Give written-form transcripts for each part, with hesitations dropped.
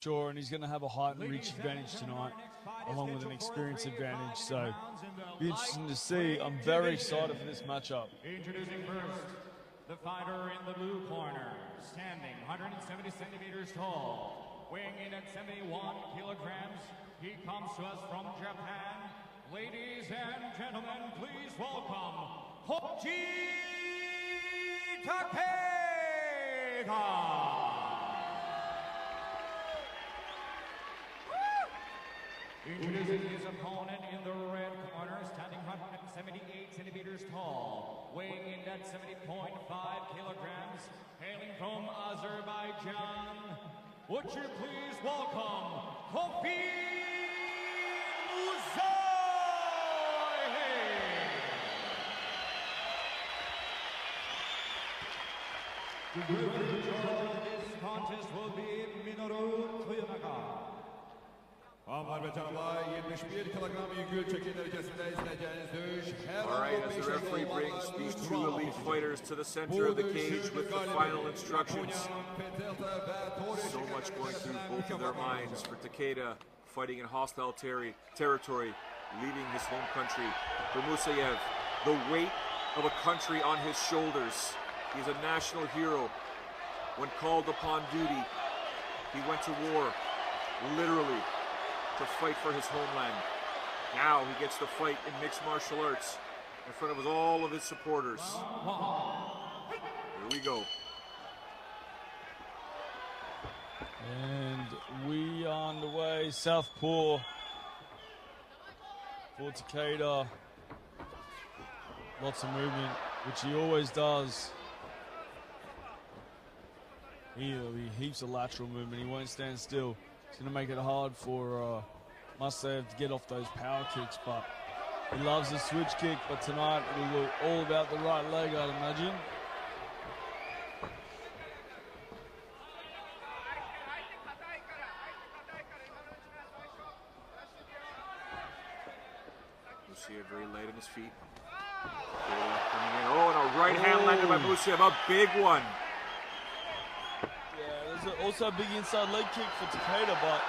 sure, and he's going to have a height and reach advantage tonight, along with an experience advantage. So, be interesting to see. I'm very excited for this matchup. Introducing first, the fighter in the blue corner, standing 170 centimeters tall, weighing in at 71 kilograms. He comes to us from Japan. Ladies and gentlemen, please welcome Hoji Takeda. Introducing his opponent in the red corner, standing 178 centimeters tall, weighing in at 70.5 kilograms, hailing from Azerbaijan. Would you please welcome Khabib Moussaoui? The judge of this contest will be Minoru Toyonaga. Hanımlar ve canımlar 71 kilogram yükü çekim derecesinde izleyeceğiniz dövüş her All right, as the referee brings these two elite fighters to the center of the cage with the final instructions. So much going through both of their minds for Takeda, fighting in hostile territory, leaving his home country. For Moussaev, the weight of a country on his shoulders. He's a national hero. When called upon duty, he went to war, literally, to fight for his homeland. Now he gets to fight in mixed martial arts in front of all of his supporters. Here we go. And we are underway. Southpaw for Takeda. Lots of movement, which he always does. He'll be heaps of lateral movement. He won't stand still. It's going to make it hard for Moussaev to get off those power kicks, but he loves the switch kick. But tonight it'll be all about the right leg, I'd imagine. Moussaev very light on his feet. Coming in. Oh, and a right hand landed by Moussaev, a big one. There's also a big inside leg kick for Takeda, but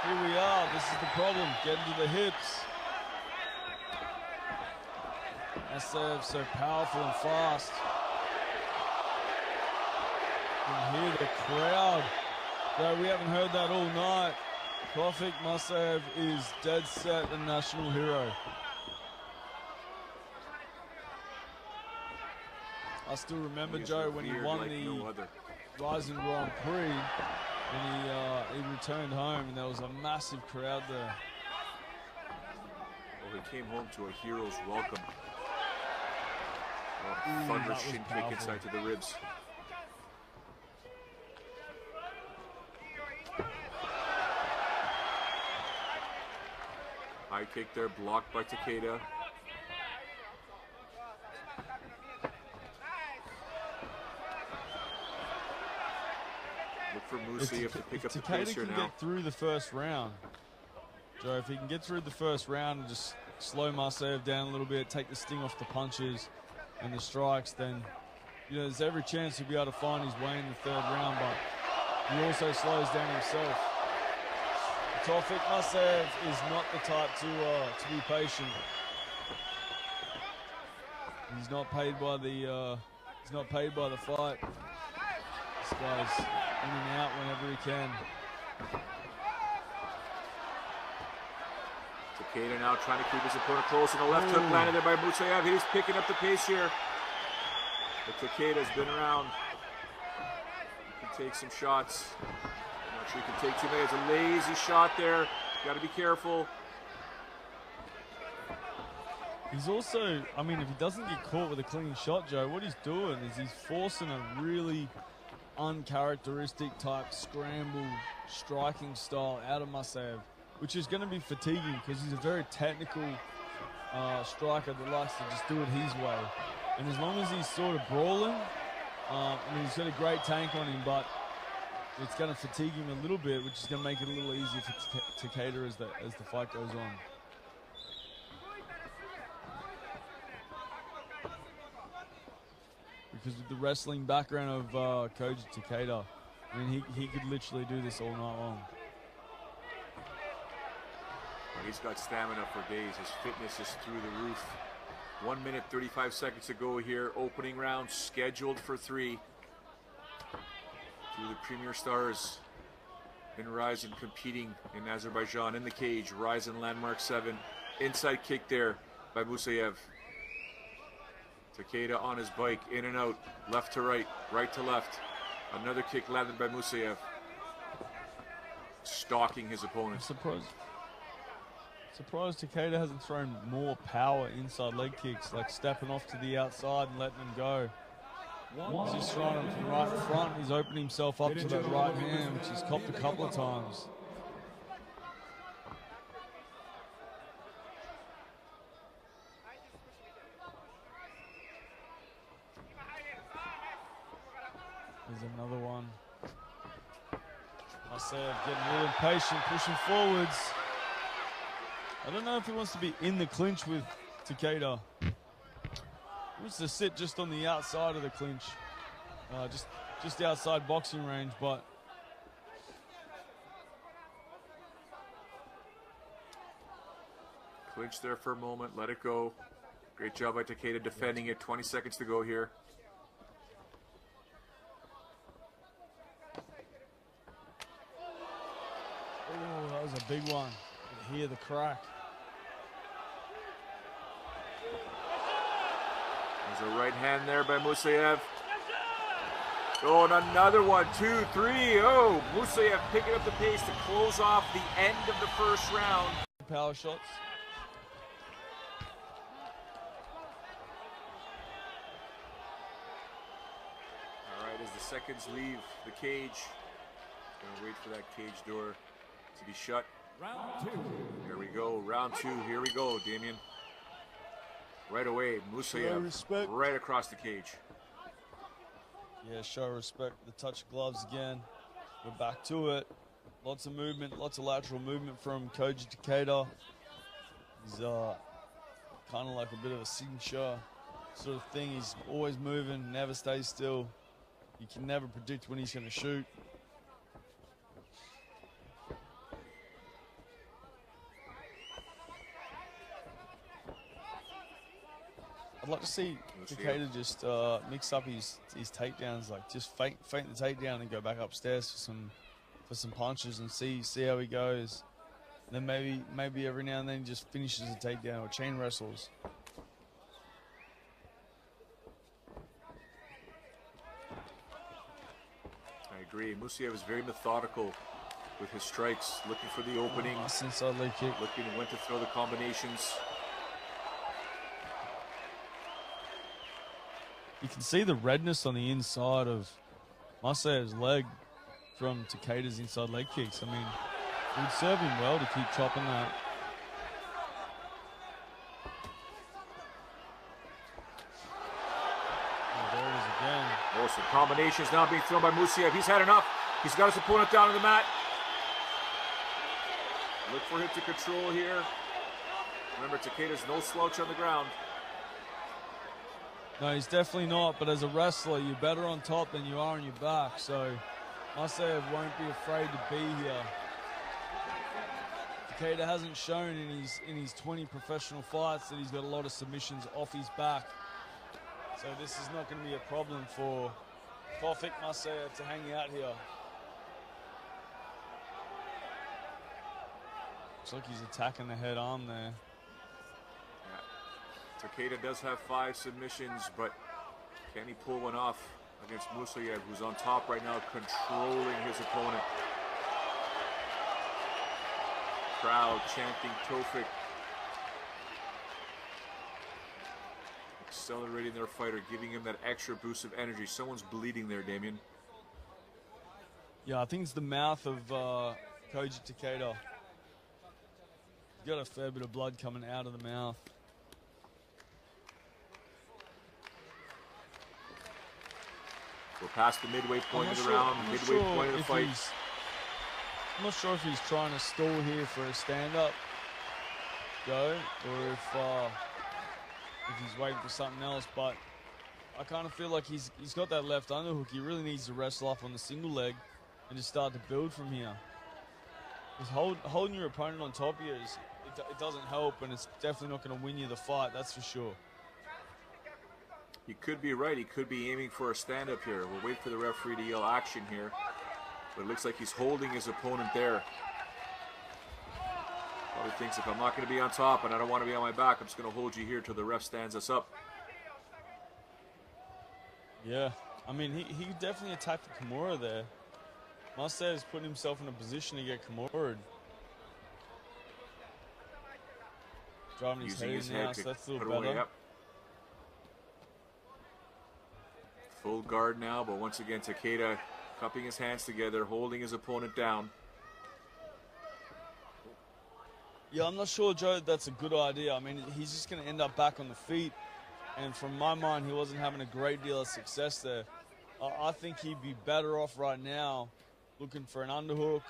here we are. This is the problem. Getting to the hips. Moussaev so powerful and fast. You can hear the crowd. Though we haven't heard that all night. Tawfiq Moussaev is dead set a national hero. I still remember, Joe, when he won like the no other. Ryzen Grand Prix, and he returned home, and there was a massive crowd there. Well, he came home to a hero's welcome. Thunderous shin kick inside to the ribs. High kick there, blocked by Takeda. Look for Moussaev to pick up the pace here now. Takeda can get through the first round, Joe, if he can get through the first round and just slow Moussaev down a little bit, take the sting off the punches and the strikes, then there's every chance he'll be able to find his way in the third round, but he also slows down himself. Tawfiq Moussaev is not the type to be patient. He's not paid by the fight. This guy's in and out whenever he can. Takeda now trying to keep his opponent close, and a left hook landed there by Moussaev. He's picking up the pace here. But Takeda's been around. He can take some shots. I'm not sure he can take too many. It's a lazy shot there. Got to be careful. He's also, if he doesn't get caught with a clean shot, Joe, what he's doing is he's forcing a really uncharacteristic type scramble striking style out of Moussaev, which is going to be fatiguing because he's a very technical striker that likes to just do it his way. And as long as he's sort of brawling, he's got a great tank on him, but it's going to fatigue him a little bit, which is going to make it a little easier for Takeda as the fight goes on. Because with the wrestling background of Koji Takeda, he could literally do this all night long. He's got stamina for days. His fitness is through the roof. 1 minute, 35 seconds to go here. Opening round scheduled for 3. Two of the premier stars in Rizin competing in Azerbaijan in the cage. Rizin landmark 7. Inside kick there by Musayev. Takeda on his bike, in and out, left to right, right to left. Another kick landed by Musayev. Stalking his opponent. Surprised Takeda hasn't thrown more power inside leg kicks, like stepping off to the outside and letting them go. He's just throwing them from right in front. He's opening himself up to that right hand, which he's copped a couple of times. There's another one. Musayev getting a little impatient, pushing forwards. I don't know if he wants to be in the clinch with Takeda. He wants to sit just on the outside of the clinch. Just outside boxing range, but clinch there for a moment, let it go. Great job by Takeda defending it. 20 seconds to go here. oh, that was a big one. You can hear the crack. There's a right hand there by Musayev. Oh, and another one, 2, 3. Oh, Musayev picking up the pace to close off the end of the first round. Power shots. All right, as the seconds leave the cage, gonna wait for that cage door to be shut. Round 2. Here we go, round 2. Here we go, Damien. Right away, Musayev right across the cage. Yeah, show respect. The touch gloves again. We're back to it. Lots of movement, lots of lateral movement from Koji Takeda. He's kind of like a bit of a signature sort of thing. He's always moving, never stays still. You can never predict when he's going to shoot. I'd like to see Takeda just mix up his takedowns, like just feint the takedown and go back upstairs for some punches and see how he goes. And then maybe every now and then he just finishes a takedown or chain wrestles. I agree. Musayev is very methodical with his strikes, looking for the opening. Nice inside leg kick. Looking when to throw the combinations. You can see the redness on the inside of Musayev's leg from Takeda's inside leg kicks. I mean, it would serve him well to keep chopping that. Oh, there it is again. Oh, some combinations now being thrown by Musayev. He's had enough. He's got his opponent down on the mat. Look for him to control here. Remember, Takeda's no slouch on the ground. No, he's definitely not, but as a wrestler, you're better on top than you are on your back, so Musayev won't be afraid to be here. Takeda hasn't shown in his 20 professional fights that he's got a lot of submissions off his back, so this is not going to be a problem for Tofik Musayev to hang out here. Looks like he's attacking the head arm there. Takeda does have 5 submissions, but can he pull one off against Musayev, who's on top right now, controlling his opponent? Crowd chanting Tofik, accelerating their fighter, giving him that extra boost of energy. Someone's bleeding there, Damien. Yeah, I think it's the mouth of Koji Takeda. He's got a fair bit of blood coming out of the mouth. We're past the midway point of the round, midway point of the fight. I'm not sure if he's trying to stall here for a stand-up go, or if he's waiting for something else, but I kind of feel like he's got that left underhook. He really needs to wrestle off on the single leg and just start to build from here. Because holding your opponent on top of you, it doesn't help, and it's definitely not going to win you the fight, that's for sure. You could be right. He could be aiming for a stand-up here. We'll wait for the referee to yell action here. But it looks like he's holding his opponent there. Probably thinks if I'm not going to be on top and I don't want to be on my back, I'm just going to hold you here till the ref stands us up. Yeah, I mean, he definitely attacked the Kimura there. Moussaev's putting himself in a position to get Kimura'd. Driving his head in now, so that's a little better. Away, yep. Full guard now, but once again, Takeda cupping his hands together, holding his opponent down. Yeah, I'm not sure, Joe, that's a good idea. I mean, he's just going to end up back on the feet. And from my mind, he wasn't having a great deal of success there. I think he'd be better off right now looking for an underhook,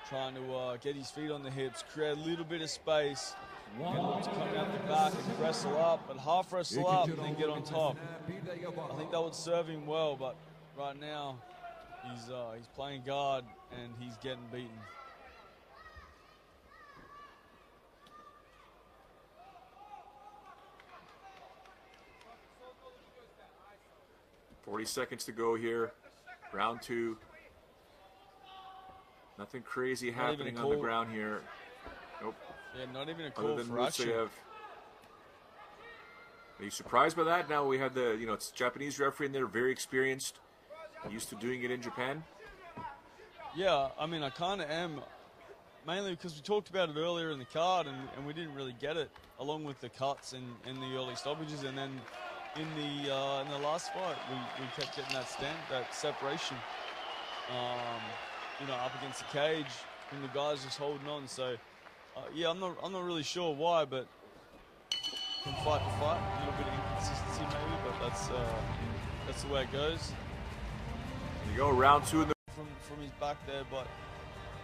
trying to get his feet on the hips, create a little bit of space, get him to come out the back and wrestle up, but half wrestle up and then get on top. I think that would serve him well, but right now he's playing guard and he's getting beaten. .40 seconds to go here. Round 2. Nothing crazy happening on the ground here. Nope. Yeah, not even a call for action. Are you surprised by that? Now we have the, it's Japanese referee in there, very experienced, used to doing it in Japan. Yeah, I mean, I kind of am, mainly because we talked about it earlier in the card and we didn't really get it, along with the cuts and the early stoppages, and then in the last fight we kept getting that separation, up against the cage, and the guys just holding on. So yeah, I'm not really sure why, but from fight to fight, a little bit of inconsistency maybe, but that's the way it goes. There you go, round 2 in the from his back there, but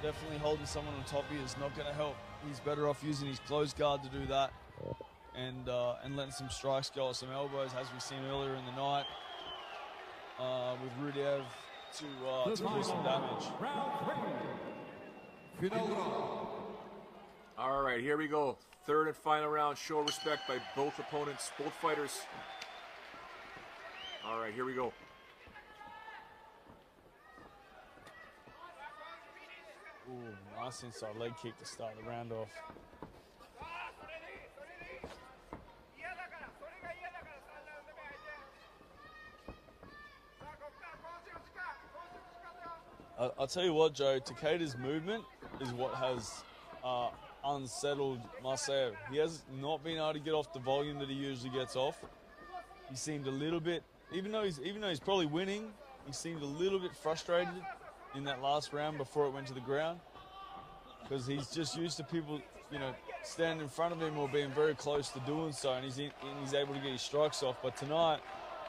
definitely holding someone on top here is not going to help. He's better off using his closed guard to do that, and letting some strikes go or some elbows, as we've seen earlier in the night with Rudiev to do some damage. All right, here we go. Third and final round. Show respect by both opponents, both fighters. All right, here we go. Ooh, nice inside leg kick to start the round off. I'll tell you what, Joe, Takeda's movement is what has unsettled Moussaev. He has not been able to get off the volume that he usually gets off. He seemed a little bit, even though he's probably winning, he seemed a little bit frustrated in that last round before it went to the ground, because he's just used to people, standing in front of him or being very close to doing so, and he's able to get his strikes off. But tonight,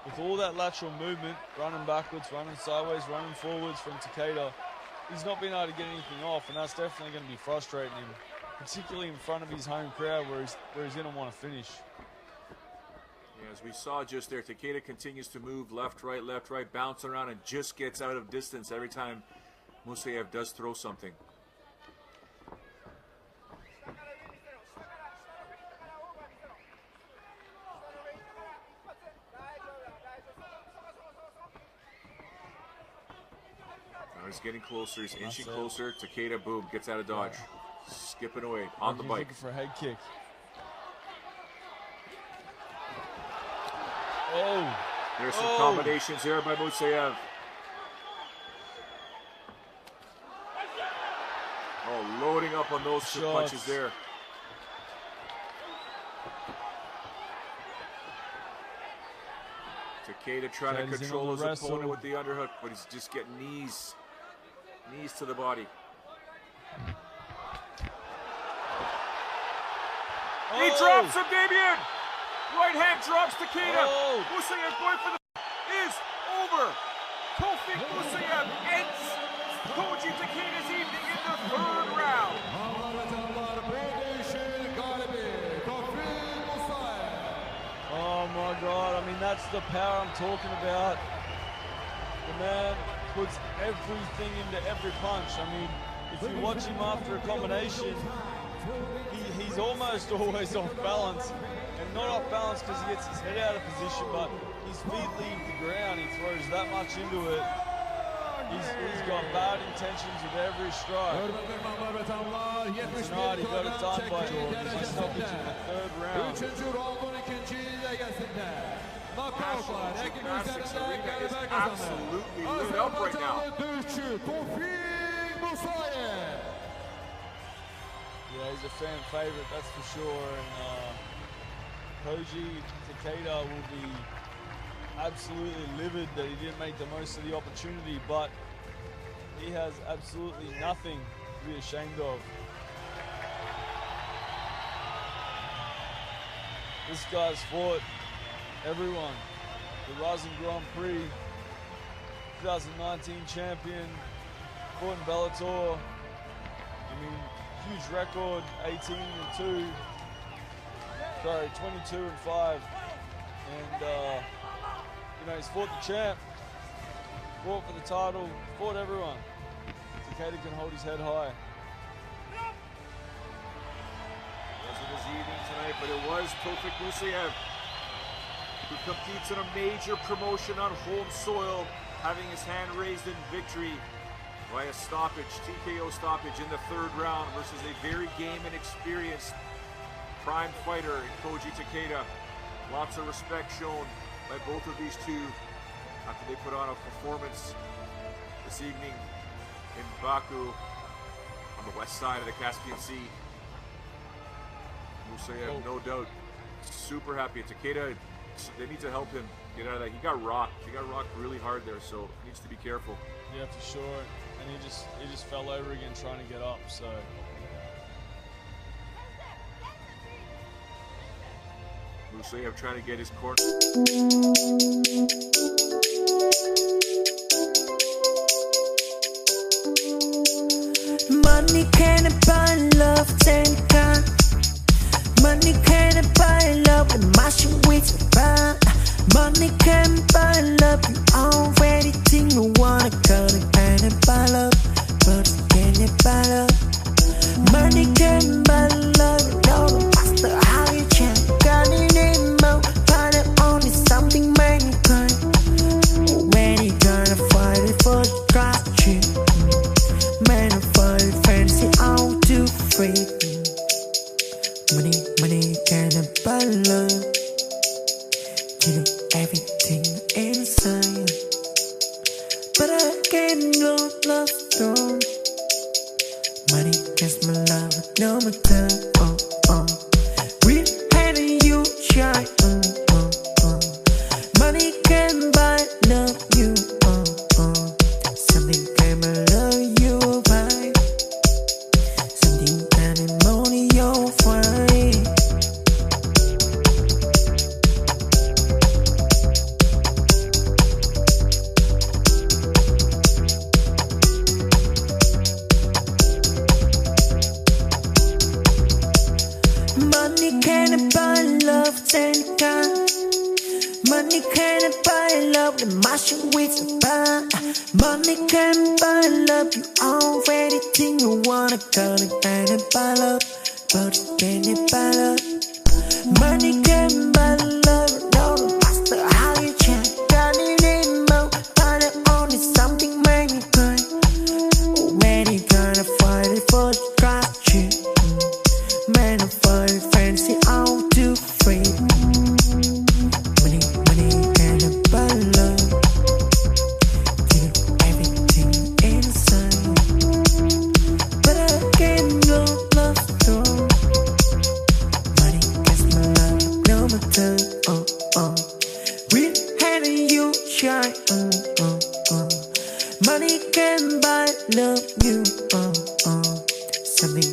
with all that lateral movement, running backwards, running sideways, running forwards from Takeda, he's not been able to get anything off, and that's definitely going to be frustrating him, particularly in front of his home crowd where he's going to want to finish. Yeah, as we saw just there, Takeda continues to move left, right, bouncing around, and just gets out of distance every time Moussaev does throw something. He's getting closer, he's inching closer. Takeda, boom, gets out of dodge. Skipping away on the bike. Looking for a head kick. Oh! There's some combinations there by Moussaev. Oh, loading up on those 2 punches there. Takeda trying to control his opponent with the underhook, but he's just getting knees to the body. He drops him, Damien! Right hand drops Takeda. Moussaev going for the is over. Tofik Moussaev ends Koji Takeda's evening in the 3rd round. Oh my God, I mean, that's the power I'm talking about. The man puts everything into every punch. I mean, if you watch him after a combination, he's almost always off balance, and not off balance because he gets his head out of position, but his feet leave the ground. He throws that much into it. He's got bad intentions with every strike. Tonight he got it done by Jordan. He's stoppage in the third round. Gymnastics Arena is absolutely lit up right now. Yeah, he's a fan favorite, that's for sure. And Koji Takeda will be absolutely livid that he didn't make the most of the opportunity, but he has absolutely nothing to be ashamed of. This guy's fought everyone. The Rising Grand Prix, 2019 champion, fought in Bellator. I mean, huge record, 18-2, sorry, 22-5. And, you know, he's fought the champ, fought for the title, fought everyone. Takeda can hold his head high. Wasn't his evening tonight, but it was Tofik Musayev, who competes in a major promotion on home soil, having his hand raised in victory by a stoppage, TKO stoppage in the third round versus a very game and experienced prime fighter in Koji Takeda. Lots of respect shown by both of these two after they put on a performance this evening in Baku on the west side of the Caspian Sea. Musayev, no doubt, super happy. Takeda, they need to help him get out of that. He got rocked. He got rocked really hard there, so he needs to be careful. Yeah, for sure. And he just fell over again trying to get up, so. Musayev trying to get his corner. Money can't buy love, thank God. Money can't buy love, the machine with fun. Money can't buy love, you already think you wanna go to can't buy love, but can you buy love? Money can't buy love, no master how you check. Got it in more, but it only something mankind. When you gonna fight it for the gratitude? Man, I fight it fancy, all too free. Money can't buy love. You know everything inside, but I can't love strong. Money gets my love, no matter. We had you shy. Money can buy love you. Something can love you by. Something can money you'll find. Money can't buy love, thank God. Money can't buy love, the machine with a bar. Money can't buy love, you already think you wanna go to can't buy love, but can you buy love? Money can't buy love, no master how you check. Got it in more, but it only something mankind. When you gonna fight it for the gratitude? Man, I fight it fancy, all too free. Money can't buy love. You know everything inside, but I can't love strong. Money gets my love, no matter. We had you shy. Money can buy love you. Something